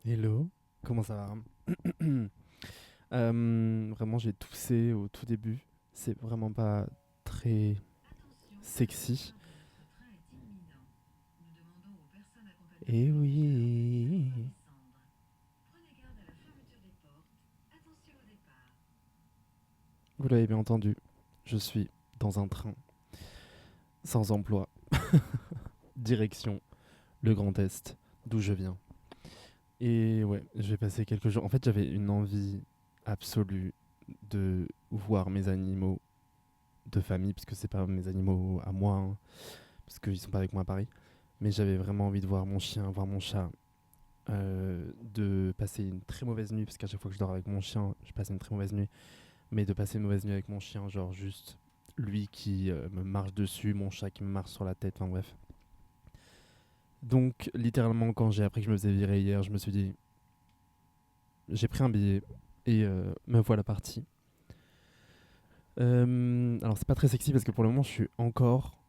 Hello, comment ça va? Vraiment, j'ai toussé au tout début. C'est vraiment pas très sexy. Et oui, vous l'avez bien entendu, je suis dans un train, sans emploi, direction le Grand Est, d'où je viens. Et ouais, je vais passer quelques jours. En fait, j'avais une envie absolue de voir mes animaux de famille, puisque c'est pas mes animaux à moi, hein, parce qu'ils sont pas avec moi à Paris. Mais j'avais vraiment envie de voir mon chien, voir mon chat, de passer une très mauvaise nuit, parce qu'à chaque fois que je dors avec mon chien, je passe une très mauvaise nuit, mais de passer une mauvaise nuit avec mon chien, genre juste lui qui me marche dessus, mon chat qui me marche sur la tête, enfin bref. Donc littéralement quand j'ai appris que je me faisais virer hier, je me suis dit, j'ai pris un billet et me voilà parti. Alors c'est pas très sexy parce que pour le moment je suis encore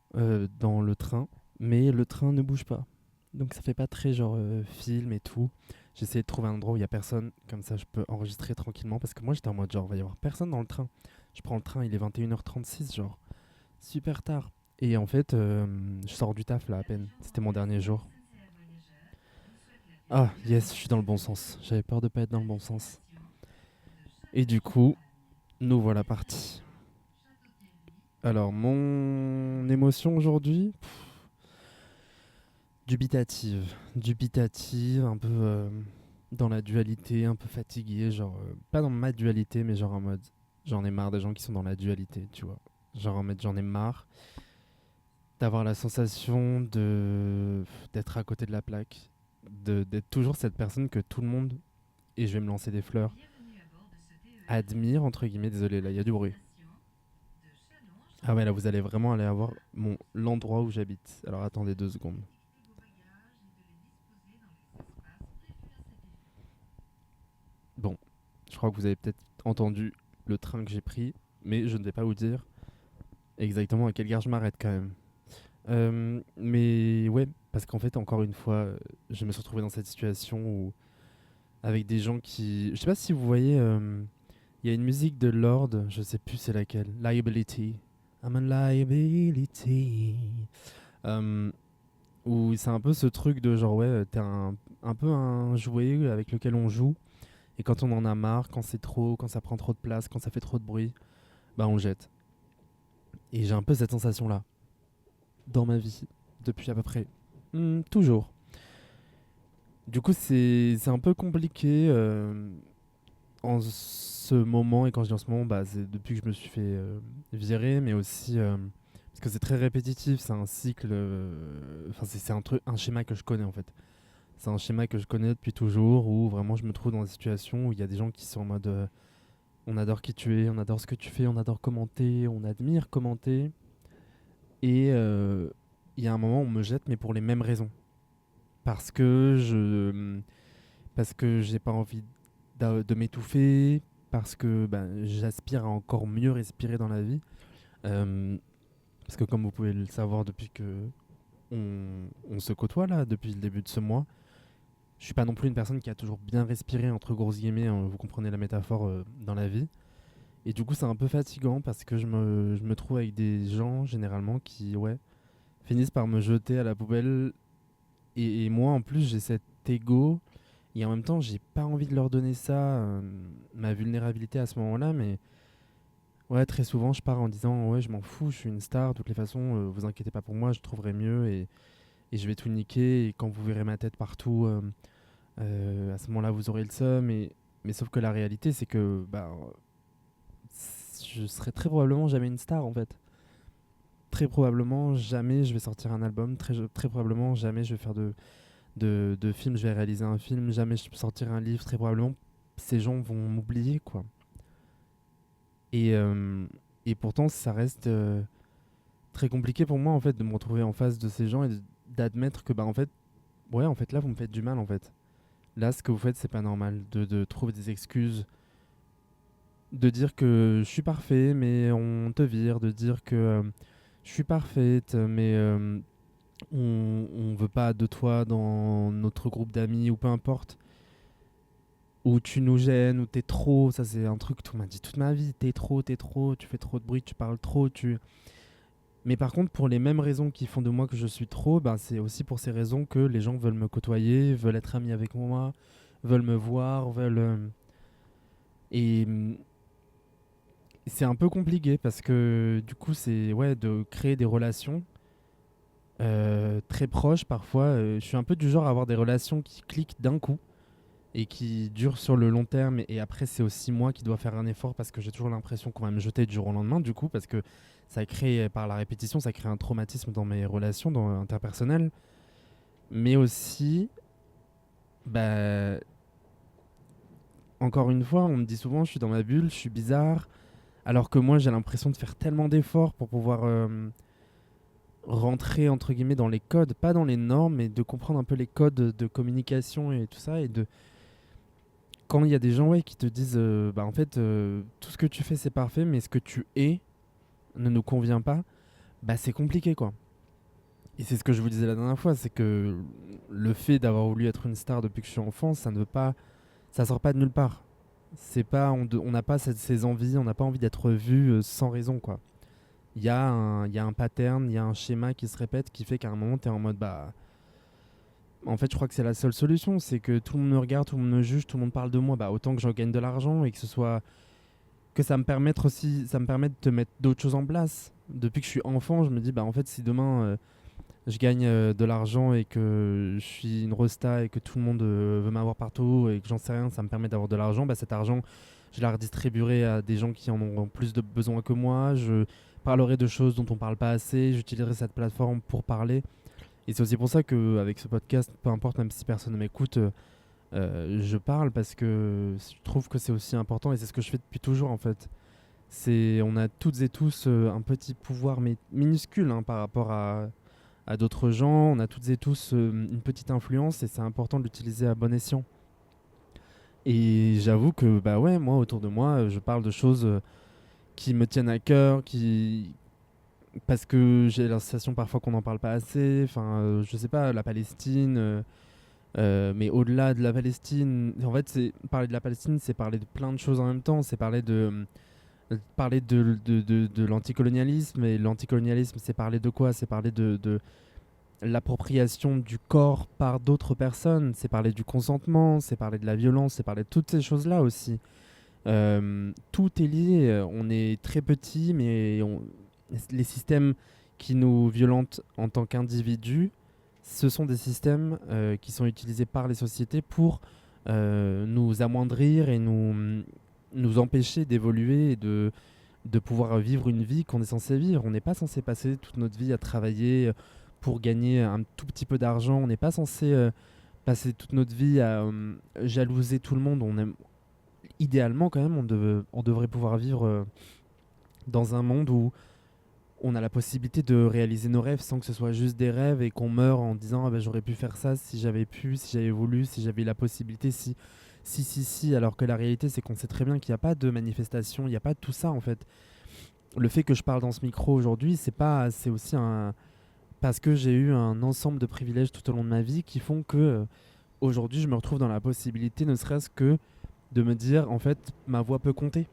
dans le train, mais le train ne bouge pas. Donc ça fait pas très genre film et tout. J'ai essayé de trouver un endroit où il y a personne, comme ça je peux enregistrer tranquillement parce que moi j'étais en mode genre va y avoir personne dans le train. Je prends le train, il est 21h36 genre super tard. Et en fait je sors du taf là à peine. C'était mon dernier jour. Ah yes, je suis dans le bon sens. J'avais peur de pas être dans le bon sens. Et du coup, nous voilà partis. Alors mon émotion aujourd'hui, dubitative, dubitative, un peu dans la dualité, un peu fatigué, genre pas dans ma dualité, mais genre en mode j'en ai marre des gens qui sont dans la dualité, tu vois. Genre en mode j'en ai marre d'avoir la sensation de d'être à côté de la plaque, d'être toujours cette personne que tout le monde, et je vais me lancer des fleurs, admire entre guillemets. Désolé, là il y a du bruit. Ah ouais, là vous allez vraiment aller avoir l'endroit où j'habite. Alors attendez 2 secondes. Bon, je crois que vous avez peut-être entendu le train que j'ai pris, mais je ne vais pas vous dire exactement à quelle gare je m'arrête quand même. Mais ouais, parce qu'en fait, encore une fois, je me suis retrouvé dans cette situation où, avec des gens qui. Je sais pas si vous voyez, il y a une musique de Lord, je sais plus c'est laquelle. Liability. I'm a liability. Euh, Où c'est un peu ce truc de genre, ouais, t'es un peu un jouet avec lequel on joue. Et quand on en a marre, quand c'est trop, quand ça prend trop de place, quand ça fait trop de bruit, bah on le jette. Et j'ai un peu cette sensation-là dans ma vie depuis à peu près toujours. Du coup, c'est un peu compliqué en ce moment. Et quand je dis en ce moment, bah, c'est depuis que je me suis fait virer, mais aussi parce que c'est très répétitif. C'est un cycle. Enfin, c'est un truc, un schéma que je connais en fait. C'est un schéma que je connais depuis toujours où vraiment je me trouve dans des situations où il y a des gens qui sont en mode on adore qui tu es, on adore ce que tu fais, on adore commenter, on admire commenter. Et il y a un moment où on me jette, mais pour les mêmes raisons. Parce que je, parce que j'ai pas envie de m'étouffer, parce que ben, j'aspire à encore mieux respirer dans la vie. Euh, Parce que comme vous pouvez le savoir depuis que on se côtoie là, depuis le début de ce mois, je suis pas non plus une personne qui a toujours bien respiré entre grosses guillemets, hein, vous comprenez la métaphore dans la vie. Et du coup, c'est un peu fatigant parce que je me trouve avec des gens généralement qui, ouais, finissent par me jeter à la poubelle. Et moi, en plus, j'ai cet ego. Et en même temps, j'ai pas envie de leur donner ça, ma vulnérabilité à ce moment-là. Mais ouais, très souvent, je pars en disant ouais, je m'en fous, je suis une star. De toutes les façons, vous inquiétez pas pour moi, je trouverai mieux et je vais tout niquer. Et quand vous verrez ma tête partout, à ce moment-là, vous aurez le seum. Mais sauf que la réalité, c'est que bah, je serai très probablement jamais une star en fait. Très probablement jamais je vais sortir un album. Très probablement jamais je vais faire de films, je vais réaliser un film, jamais je sortirai un livre, très probablement ces gens vont m'oublier quoi. Et, euh, et pourtant ça reste très compliqué pour moi en fait de me retrouver en face de ces gens et d'admettre que bah en fait ouais en fait là vous me faites du mal en fait. Là ce que vous faites c'est pas normal de trouver des excuses, de dire que je suis parfait mais on te vire, de dire que je suis parfaite mais on veut pas de toi dans notre groupe d'amis ou peu importe. où tu nous gênes, où t'es trop. Ça, c'est un truc que tout m'a dit toute ma vie. T'es trop, tu fais trop de bruit, tu parles trop, tu. Mais par contre, pour les mêmes raisons qui font de moi que je suis trop, ben, c'est aussi pour ces raisons que les gens veulent me côtoyer, veulent être amis avec moi, veulent me voir, veulent. Et c'est un peu compliqué parce que du coup, c'est ouais, de créer des relations très proches parfois. Je suis un peu du genre à avoir des relations qui cliquent d'un coup et qui durent sur le long terme. Et après, c'est aussi moi qui dois faire un effort parce que j'ai toujours l'impression qu'on va me jeter du jour au lendemain, du coup, parce que ça crée, par la répétition, ça crée un traumatisme dans mes relations interpersonnelles. Mais aussi, bah, encore une fois, on me dit souvent, je suis dans ma bulle, je suis bizarre, alors que moi, j'ai l'impression de faire tellement d'efforts pour pouvoir rentrer, entre guillemets, dans les codes, pas dans les normes, mais de comprendre un peu les codes de communication et tout ça, et de quand il y a des gens ouais, qui te disent bah en fait tout ce que tu fais c'est parfait mais ce que tu es ne nous convient pas, bah c'est compliqué quoi. Et c'est ce que je vous disais la dernière fois, c'est que le fait d'avoir voulu être une star depuis que je suis enfant, ça ne veut pas, ça sort pas de nulle part. C'est pas, on n'a pas ces envies, on n'a pas envie d'être vu sans raison quoi. Il y a un pattern, il y a un schéma qui se répète qui fait qu'à un moment tu es en mode bah en fait, je crois que c'est la seule solution, c'est que tout le monde me regarde, tout le monde me juge, tout le monde parle de moi, bah autant que j'en gagne de l'argent et que ce soit que ça me permette aussi, ça me permette de mettre d'autres choses en place. Depuis que je suis enfant, je me dis bah en fait si demain je gagne de l'argent et que je suis une rosta et que tout le monde veut m'avoir partout et que j'en sais rien, ça me permet d'avoir de l'argent, bah cet argent je la redistribuerai à des gens qui en ont plus de besoin que moi. Je parlerai de choses dont on parle pas assez. J'utiliserai cette plateforme pour parler. Et c'est aussi pour ça qu'avec ce podcast, peu importe, même si personne ne m'écoute, je parle parce que je trouve que c'est aussi important et c'est ce que je fais depuis toujours en fait. On a toutes et tous un petit pouvoir mais minuscule hein, par rapport à d'autres gens. On a toutes et tous une petite influence et c'est important de l'utiliser à bon escient. Et j'avoue que bah ouais, moi autour de moi, je parle de choses qui me tiennent à cœur, qui parce que j'ai la sensation parfois qu'on n'en parle pas assez. Enfin, je sais pas, la Palestine. Mais au-delà de la Palestine, en fait, parler de la Palestine, c'est parler de plein de choses en même temps. C'est parler de l'anticolonialisme. Et l'anticolonialisme, c'est parler de quoi? C'est parler de l'appropriation du corps par d'autres personnes. C'est parler du consentement. C'est parler de la violence. C'est parler de toutes ces choses-là aussi. Tout est lié. On est très petit, mais les systèmes qui nous violentent en tant qu'individus, ce sont des systèmes qui sont utilisés par les sociétés pour nous amoindrir et nous empêcher d'évoluer et de pouvoir vivre une vie qu'on est censé vivre. On n'est pas censé passer toute notre vie à travailler pour gagner un tout petit peu d'argent. On n'est pas censé passer toute notre vie à jalouser tout le monde. Idéalement, quand même, on devrait pouvoir vivre dans un monde où on a la possibilité de réaliser nos rêves sans que ce soit juste des rêves et qu'on meure en disant ah ben, j'aurais pu faire ça si j'avais pu, si j'avais voulu, si j'avais eu la possibilité, si, alors que la réalité c'est qu'on sait très bien qu'il n'y a pas de manifestation, il n'y a pas de tout ça en fait. Le fait que je parle dans ce micro aujourd'hui, c'est aussi parce que j'ai eu un ensemble de privilèges tout au long de ma vie qui font que aujourd'hui je me retrouve dans la possibilité ne serait-ce que de me dire en fait ma voix peut compter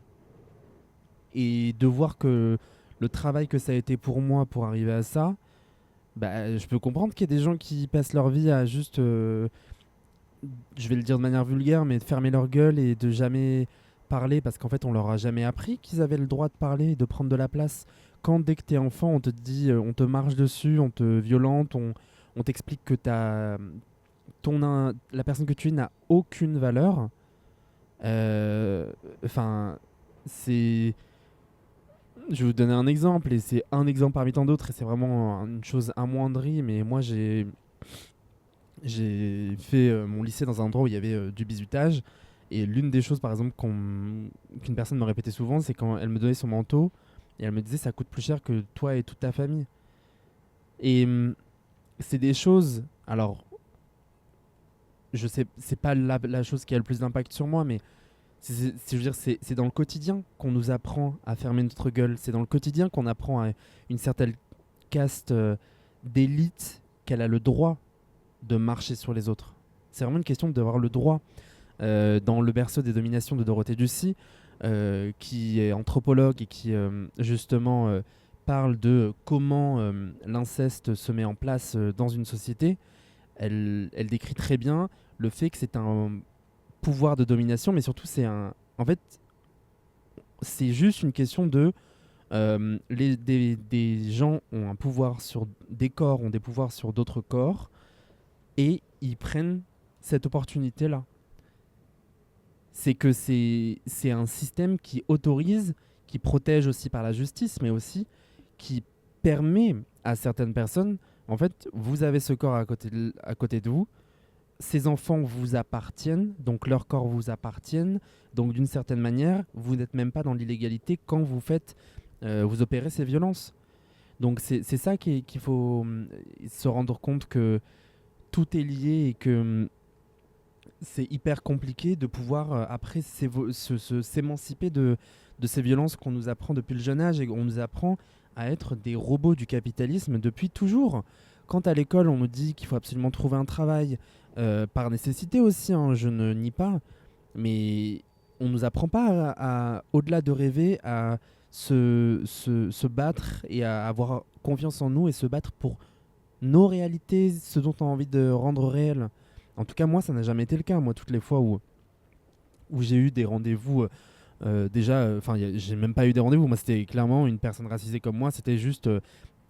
et de voir que le travail que ça a été pour moi pour arriver à ça, bah, je peux comprendre qu'il y ait des gens qui passent leur vie à juste, je vais le dire de manière vulgaire, mais de fermer leur gueule et de jamais parler parce qu'en fait on leur a jamais appris qu'ils avaient le droit de parler et de prendre de la place. Quand dès que t'es enfant on te dit, on te marche dessus, on te violente, on t'explique que la personne que tu es n'a aucune valeur. Enfin, c'est je vais vous donner un exemple, et c'est un exemple parmi tant d'autres, et c'est vraiment une chose amoindrie, mais moi j'ai fait mon lycée dans un endroit où il y avait du bizutage, et l'une des choses par exemple qu'une personne me répétait souvent, c'est quand elle me donnait son manteau, et elle me disait ça coûte plus cher que toi et toute ta famille. Et c'est des choses, alors je sais, c'est pas la chose qui a le plus d'impact sur moi, mais je veux dire, c'est dans le quotidien qu'on nous apprend à fermer notre gueule. C'est dans le quotidien qu'on apprend à une certaine caste d'élite qu'elle a le droit de marcher sur les autres. C'est vraiment une question d'avoir le droit. dans Le berceau des dominations de Dorothée Ducy, qui est anthropologue et qui justement parle de comment l'inceste se met en place dans une société. Elle décrit très bien le fait que c'est un pouvoir de domination, mais surtout en fait, c'est juste une question de des gens ont un pouvoir sur des corps, ont des pouvoirs sur d'autres corps, et ils prennent cette opportunité-là. C'est que c'est un système qui autorise, qui protège aussi par la justice, mais aussi qui permet à certaines personnes, en fait, vous avez ce corps à côté de vous, ces enfants vous appartiennent, donc leurs corps vous appartiennent, donc d'une certaine manière, vous n'êtes même pas dans l'illégalité quand vous opérez ces violences. Donc c'est ça qu'il faut se rendre compte que tout est lié et que c'est hyper compliqué de pouvoir après s'émanciper de ces violences qu'on nous apprend depuis le jeune âge et on nous apprend à être des robots du capitalisme depuis toujours. Quand à l'école on nous dit qu'il faut absolument trouver un travail, par nécessité aussi, hein, je ne nie pas, mais on nous apprend pas au-delà de rêver, à se battre et à avoir confiance en nous et se battre pour nos réalités, ce dont on a envie de rendre réel. En tout cas, moi, ça n'a jamais été le cas. Moi, toutes les fois où j'ai eu des rendez-vous, déjà, enfin, j'ai même pas eu des rendez-vous. Moi, c'était clairement une personne racisée comme moi. C'était juste,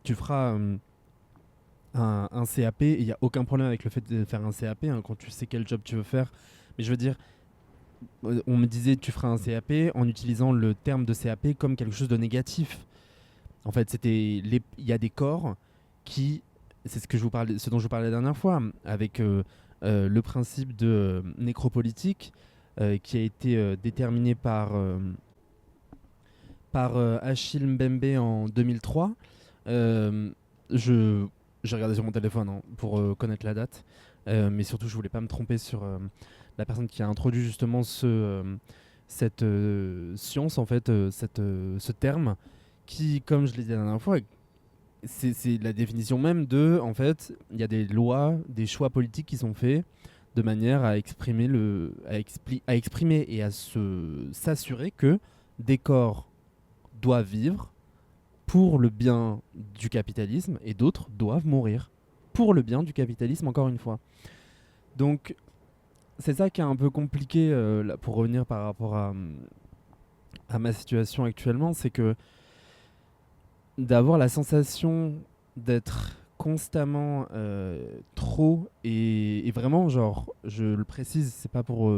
tu feras un CAP, et il n'y a aucun problème avec le fait de faire un CAP hein, quand tu sais quel job tu veux faire. Mais je veux dire, on me disait tu feras un CAP en utilisant le terme de CAP comme quelque chose de négatif. En fait, il y a des corps qui, c'est ce dont je vous parlais la dernière fois, avec le principe de nécropolitique qui a été déterminé par Achille Mbembe en 2003. Euh, je j'ai regardé sur mon téléphone hein, pour connaître la date, mais surtout je voulais pas me tromper sur la personne qui a introduit justement cette science en fait, ce terme qui, comme je l'ai dit la dernière fois, c'est la définition même de, en fait, il y a des lois, des choix politiques qui sont faits de manière à exprimer à exprimer et à s'assurer que des corps doivent vivre pour le bien du capitalisme et d'autres doivent mourir pour le bien du capitalisme, encore une fois. Donc, c'est ça qui est un peu compliqué là, pour revenir par rapport à ma situation actuellement, c'est que d'avoir la sensation d'être constamment trop et vraiment genre je le précise, c'est pas pour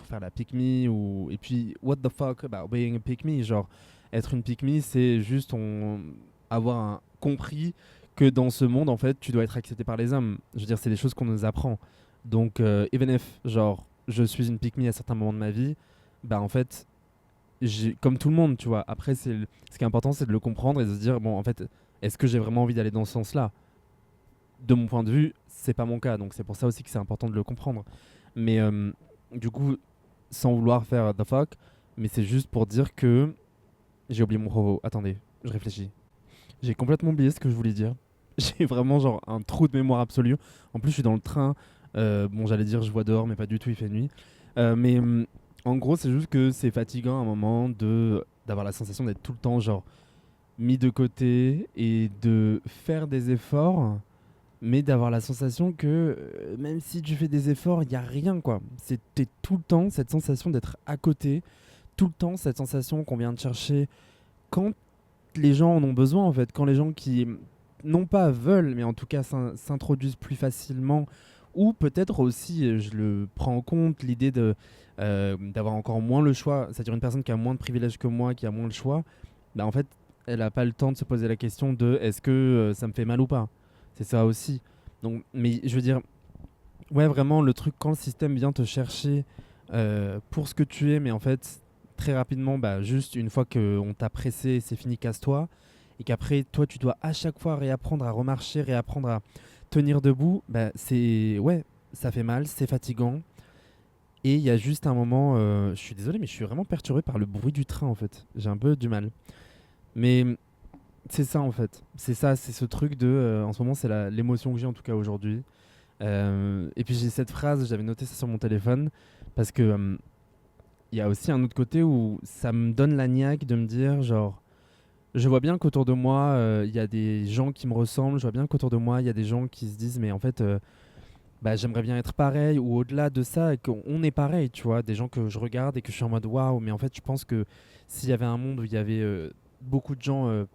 faire la pick me ou et puis what the fuck about being a pick me, genre être une pick me c'est juste compris que dans ce monde en fait tu dois être accepté par les hommes. Je veux dire c'est des choses qu'on nous apprend. Donc even if genre je suis une pick me à certains moments de ma vie, bah en fait comme tout le monde, tu vois. Après, ce qui est important, c'est de le comprendre et de se dire, bon, en fait, est-ce que j'ai vraiment envie d'aller dans ce sens-là? De mon point de vue, c'est pas mon cas. Donc, c'est pour ça aussi que c'est important de le comprendre. Mais du coup, sans vouloir faire the fuck, mais c'est juste pour dire que j'ai oublié mon propos. Attendez, je réfléchis. J'ai complètement oublié ce que je voulais dire. J'ai vraiment genre un trou de mémoire absolu. En plus, je suis dans le train. Bon, j'allais dire je vois dehors, mais pas du tout, il fait nuit. Mais en gros, c'est juste que c'est fatigant à un moment d'avoir la sensation d'être tout le temps genre mis de côté et de faire des efforts, mais d'avoir la sensation que même si tu fais des efforts, il n'y a rien quoi. C'était tout le temps cette sensation d'être à côté, tout le temps cette sensation qu'on vient de chercher quand les gens en ont besoin en fait, quand les gens qui non pas veulent, mais en tout cas s'introduisent plus facilement, ou peut-être aussi, je le prends en compte, l'idée d'avoir encore moins le choix, c'est-à-dire une personne qui a moins de privilèges que moi, qui a moins le choix, bah en fait, elle n'a pas le temps de se poser la question de est-ce que ça me fait mal ou pas. C'est ça aussi. Donc, mais je veux dire, ouais, vraiment, le truc, quand le système vient te chercher pour ce que tu es, mais en fait, très rapidement, bah, juste une fois qu'on t'a pressé, c'est fini, casse-toi. Et qu'après, toi, tu dois à chaque fois réapprendre à remarcher, réapprendre à tenir debout, bah, ouais, ça fait mal, c'est fatigant. Et il y a juste un moment, je suis désolé, mais je suis vraiment perturbé par le bruit du train, en fait. J'ai un peu du mal. Mais c'est ça, en fait. C'est ça, c'est ce truc de, en ce moment, c'est l'émotion que j'ai, en tout cas aujourd'hui. Et puis j'ai cette phrase, j'avais noté ça sur mon téléphone, parce que il y a aussi un autre côté où ça me donne la niaque de me dire, genre, je vois bien qu'autour de moi, il y a des gens qui me ressemblent, je vois bien qu'autour de moi, il y a des gens qui se disent, mais en fait, bah, j'aimerais bien être pareil, ou au-delà de ça, qu'on est pareil, tu vois, des gens que je regarde et que je suis en mode waouh, mais en fait, je pense que s'il y avait un monde où il y avait beaucoup de gens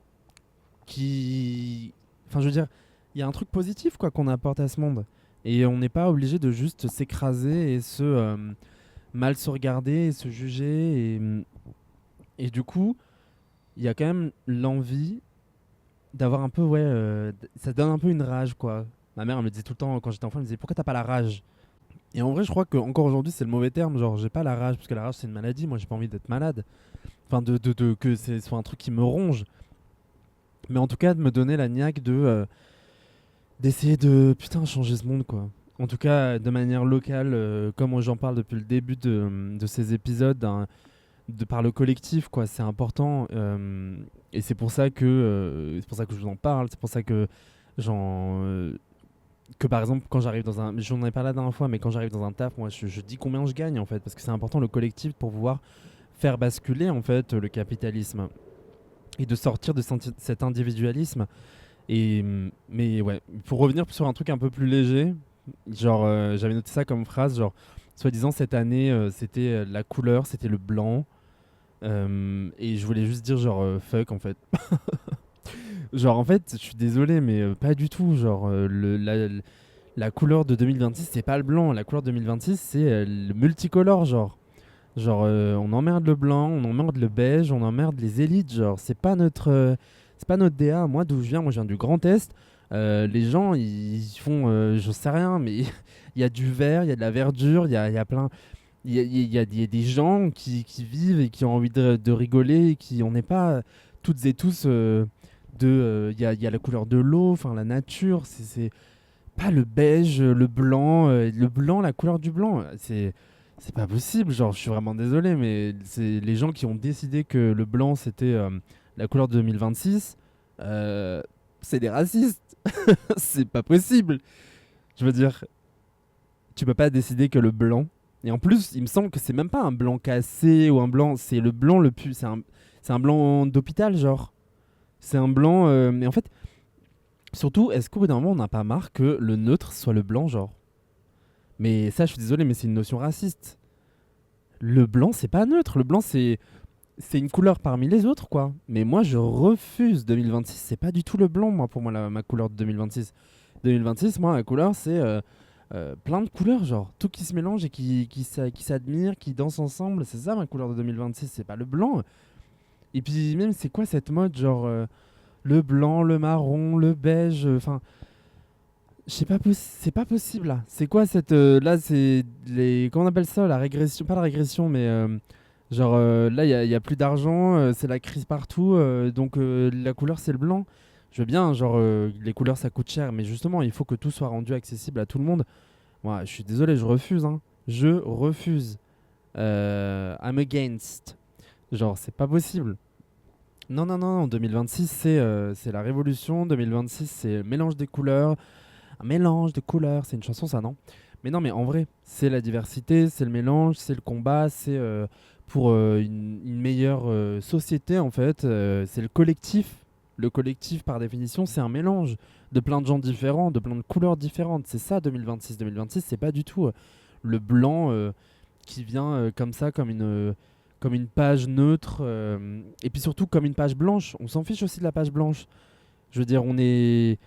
qui. Enfin, je veux dire, il y a un truc positif, quoi, qu'on apporte à ce monde. Et on n'est pas obligé de juste s'écraser et mal se regarder et se juger. Et du coup, il y a quand même l'envie d'avoir un peu, ouais, ça donne un peu une rage, quoi. Ma mère, elle me disait tout le temps, quand j'étais enfant, elle me disait pourquoi t'as pas la rage. Et en vrai, je crois qu'encore aujourd'hui, c'est le mauvais terme. Genre, j'ai pas la rage, parce que la rage, c'est une maladie. Moi, j'ai pas envie d'être malade. Enfin, que ce soit un truc qui me ronge. Mais en tout cas, de me donner la niaque d'essayer de, putain, changer ce monde, quoi. En tout cas, de manière locale, comme j'en parle depuis le début de ces épisodes, de par le collectif, quoi. C'est important. Et c'est pour ça que je vous en parle. C'est pour ça que j'en que par exemple quand j'arrive dans un, j'en ai parlé la dernière fois, mais quand j'arrive dans un taf, moi je dis combien je gagne en fait, parce que c'est important le collectif pour pouvoir faire basculer en fait le capitalisme et de sortir de cet individualisme. Mais ouais, pour revenir sur un truc un peu plus léger, genre j'avais noté ça comme phrase, genre soi-disant cette année c'était la couleur, c'était le blanc. Et je voulais juste dire genre fuck en fait. Genre en fait, je suis désolé mais pas du tout, genre la couleur de 2026, c'est pas le blanc. La couleur de 2026, c'est le multicolore, genre. Genre, on emmerde le blanc, on emmerde le beige, on emmerde les élites, genre. C'est pas notre DA. Moi, je viens du Grand Est. Les gens, ils font, je sais rien, mais il y a du vert, il y a de la verdure, il y a plein. Il y a des gens qui vivent et qui ont envie de rigoler, et qui, on n'est pas toutes et tous il y a la couleur de l'eau, enfin la nature, c'est pas le beige, le blanc, la couleur du blanc. C'est pas possible. Genre, je suis vraiment désolé, mais c'est les gens qui ont décidé que le blanc c'était la couleur de 2026. euh, c'est des racistes. C'est pas possible. Je veux dire, tu peux pas décider que le blanc. Et en plus, il me semble que c'est même pas un blanc cassé ou un blanc. C'est le blanc le plus. C'est un blanc d'hôpital, genre. C'est un blanc. Mais en fait, surtout, est-ce qu'au bout d'un moment, on n'a pas marre que le neutre soit le blanc, genre? Mais ça, je suis désolé, mais c'est une notion raciste. Le blanc, c'est pas neutre. Le blanc, c'est une couleur parmi les autres, quoi. Mais moi, je refuse 2026. C'est pas du tout le blanc, moi, pour moi, ma couleur de 2026. 2026, moi, la couleur, c'est plein de couleurs, genre. Tout qui se mélange et qui s'admire, qui danse ensemble. C'est ça, ma couleur de 2026. C'est pas le blanc. Et puis, même, c'est quoi cette mode, genre, le blanc, le marron, le beige. Enfin, je sais pas, c'est pas possible là. C'est quoi cette là c'est les comment on appelle ça la régression, pas la régression mais genre là il y a plus d'argent, c'est la crise partout donc la couleur c'est le blanc. Je veux bien genre les couleurs ça coûte cher mais justement il faut que tout soit rendu accessible à tout le monde. Moi, je suis désolé, je refuse hein. Je refuse. I'm against. Genre c'est pas possible. Non non non, 2026 c'est la révolution, 2026 c'est le mélange des couleurs, un mélange de couleurs. C'est une chanson, ça, non? Mais non, mais en vrai, c'est la diversité, c'est le mélange, c'est le combat, c'est pour une meilleure société, en fait. C'est le collectif. Le collectif, par définition, c'est un mélange de plein de gens différents, de plein de couleurs différentes. C'est ça, 2026. 2026, c'est pas du tout le blanc qui vient comme ça, comme une page neutre, et puis surtout comme une page blanche. On s'en fiche aussi de la page blanche. Je veux dire, on est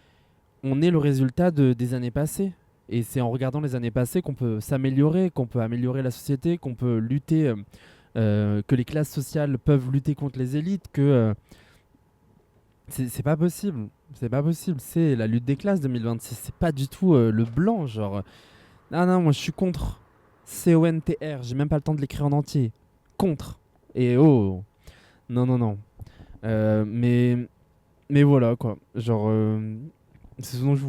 le résultat des années passées. Et c'est en regardant les années passées qu'on peut s'améliorer, qu'on peut améliorer la société, qu'on peut lutter, que les classes sociales peuvent lutter contre les élites, que c'est pas possible. C'est pas possible. C'est la lutte des classes 2026. C'est pas du tout le blanc, genre. Ah non, moi je suis contre. CONTR. J'ai même pas le temps de l'écrire en entier. Contre. Et oh. Non, non, non. Euh, mais, mais voilà quoi. Genre. C'est ce dont je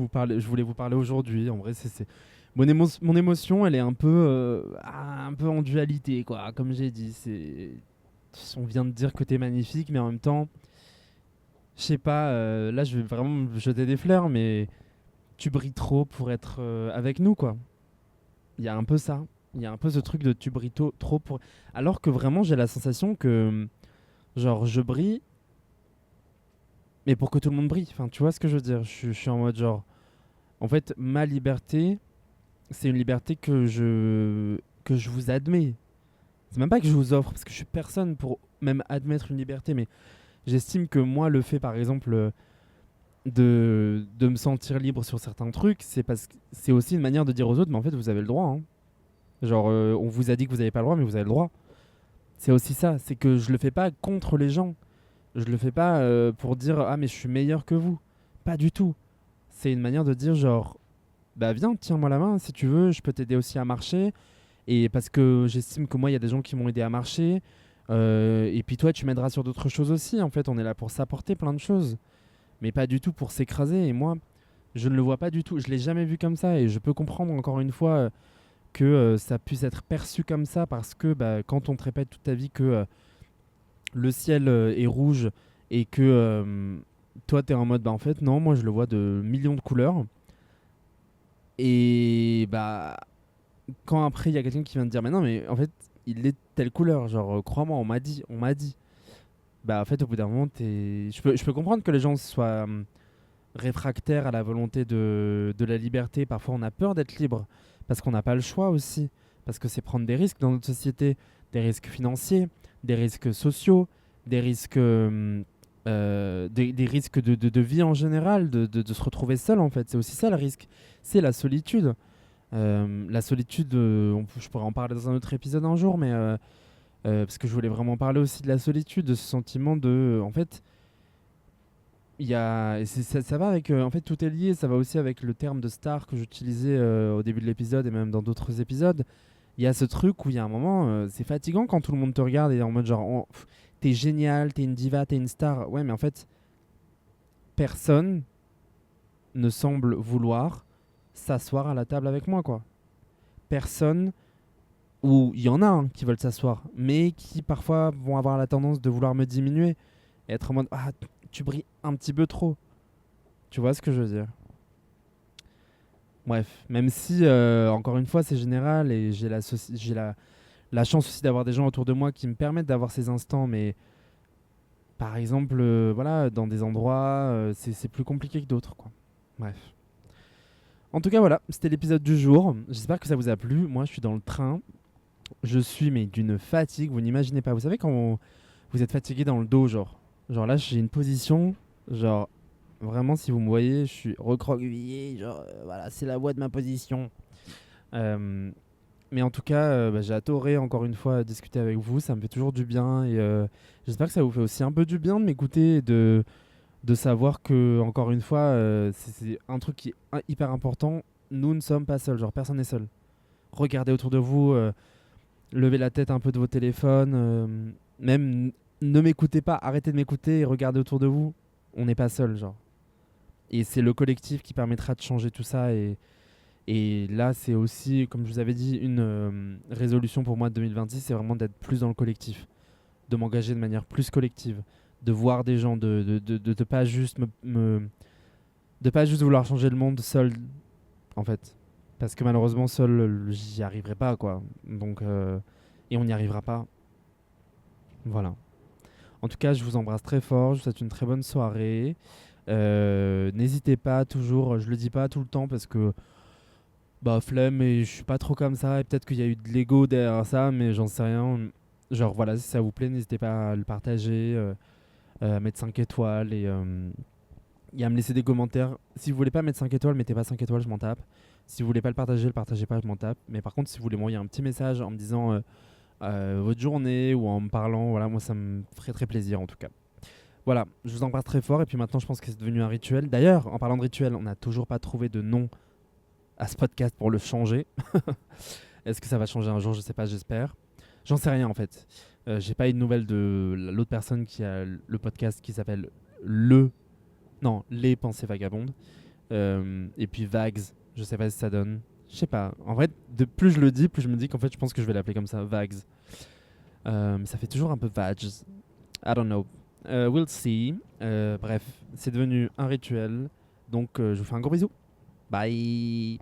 voulais vous parler aujourd'hui. En vrai, mon émotion, elle est un peu en dualité, quoi. Comme j'ai dit, on vient de dire que t'es magnifique, mais en même temps, je sais pas. Là, je vais vraiment me jeter des fleurs, mais tu brilles trop pour être avec nous, quoi. Il y a un peu ça. Il y a un peu ce truc de tu brilles trop pour. Alors que vraiment, j'ai la sensation que, genre, je brille, mais pour que tout le monde brille. Enfin, tu vois ce que je veux dire? Je suis en mode, genre, en fait, ma liberté, c'est une liberté que je vous admets. C'est même pas que je vous offre, parce que je suis personne pour même admettre une liberté, mais j'estime que moi, le fait, par exemple, de me sentir libre sur certains trucs, c'est parce que c'est aussi une manière de dire aux autres, mais en fait, vous avez le droit, hein. Genre, on vous a dit que vous n'avez pas le droit, mais vous avez le droit. C'est aussi ça, c'est que je le fais pas contre les gens. Je le fais pas pour dire ah mais je suis meilleur que vous. Pas du tout. C'est une manière de dire genre bah viens, tiens-moi la main si tu veux, je peux t'aider aussi à marcher. Et parce que j'estime que moi il y a des gens qui m'ont aidé à marcher. Et puis toi tu m'aideras sur d'autres choses aussi. En fait on est là pour s'apporter plein de choses. Mais pas du tout pour s'écraser. Et moi je ne le vois pas du tout. Je l'ai jamais vu comme ça. Et je peux comprendre encore une fois que ça puisse être perçu comme ça parce que bah, quand on te répète toute ta vie que le ciel est rouge et que toi t'es en mode bah en fait non, moi je le vois de millions de couleurs. Et bah quand après il y a quelqu'un qui vient te dire mais non mais en fait il est de telle couleur, genre crois-moi on m'a dit. Bah en fait au bout d'un moment je peux comprendre que les gens soient réfractaires à la volonté de la liberté. Parfois on a peur d'être libre parce qu'on n'a pas le choix aussi, parce que c'est prendre des risques dans notre société, des risques financiers, des risques sociaux, des risques, des risques de vie en général, de se retrouver seul en fait. C'est aussi ça le risque, c'est la solitude. La solitude, je pourrais en parler dans un autre épisode un jour, mais parce que je voulais vraiment parler aussi de la solitude, de ce sentiment de, en fait, il y a, et ça va avec, en fait, tout est lié. Ça va aussi avec le terme de star que j'utilisais au début de l'épisode et même dans d'autres épisodes. Il y a ce truc où il y a un moment, c'est fatigant quand tout le monde te regarde et est en mode genre, t'es génial, t'es une diva, t'es une star. Ouais, mais en fait, personne ne semble vouloir s'asseoir à la table avec moi, quoi. Personne, ou il y en a qui veulent s'asseoir, mais qui parfois vont avoir la tendance de vouloir me diminuer et être en mode, ah, tu brilles un petit peu trop. Tu vois ce que je veux dire? Bref, même si, encore une fois, c'est général et j'ai la chance aussi d'avoir des gens autour de moi qui me permettent d'avoir ces instants, mais par exemple, voilà, dans des endroits, c'est plus compliqué que d'autres, quoi. Bref. En tout cas, voilà, c'était l'épisode du jour. J'espère que ça vous a plu. Moi, je suis dans le train. Je suis, mais d'une fatigue, vous n'imaginez pas. Vous savez quand vous êtes fatigué dans le dos, genre. Genre là, j'ai une position, genre, vraiment, si vous me voyez, je suis recroquevillé, genre, voilà, c'est la voix de ma position. Euh, mais en tout cas, bah, j'ai adoré encore une fois discuter avec vous. Ça me fait toujours du bien et j'espère que ça vous fait aussi un peu du bien de m'écouter et de savoir que, encore une fois, c'est un truc qui est hyper important. Nous ne sommes pas seuls, genre personne n'est seul. Regardez autour de vous, levez la tête un peu de vos téléphones, même ne m'écoutez pas, arrêtez de m'écouter et regardez autour de vous. On n'est pas seul, genre. Et c'est le collectif qui permettra de changer tout ça et là, c'est aussi, comme je vous avais dit, une résolution pour moi de 2026, c'est vraiment d'être plus dans le collectif, de m'engager de manière plus collective, de voir des gens, de pas juste de pas juste vouloir changer le monde seul, en fait. Parce que malheureusement, seul, j'y arriverai pas, quoi. Donc, et on n'y arrivera pas. Voilà. En tout cas, je vous embrasse très fort, je vous souhaite une très bonne soirée. N'hésitez pas, toujours, je le dis pas tout le temps parce que bah flemme et je suis pas trop comme ça et peut-être qu'il y a eu de l'ego derrière ça mais j'en sais rien. Genre voilà, si ça vous plaît, n'hésitez pas à le partager, à mettre 5 étoiles et à me laisser des commentaires. Si vous voulez pas mettre 5 étoiles, mettez pas 5 étoiles, je m'en tape. Si vous voulez pas le partagez pas, je m'en tape. Mais par contre, si vous voulez m'envoyer un petit message en me disant votre journée ou en me parlant, voilà, moi ça me ferait très plaisir en tout cas. Voilà, je vous embrasse très fort et puis maintenant je pense que c'est devenu un rituel. D'ailleurs, en parlant de rituel, on n'a toujours pas trouvé de nom à ce podcast pour le changer. Est-ce que ça va changer un jour? Je sais pas, j'espère. J'en sais rien en fait. J'ai pas eu de nouvelles de l'autre personne qui a le podcast qui s'appelle Les Pensées Vagabondes. Et puis Vags, je sais pas si ça donne. Je sais pas. En vrai, plus je le dis, plus je me dis qu'en fait, je pense que je vais l'appeler comme ça, Vags. Ça fait toujours un peu Vags. I don't know. We'll see. Bref, c'est devenu un rituel. Donc, je vous fais un gros bisou. Bye.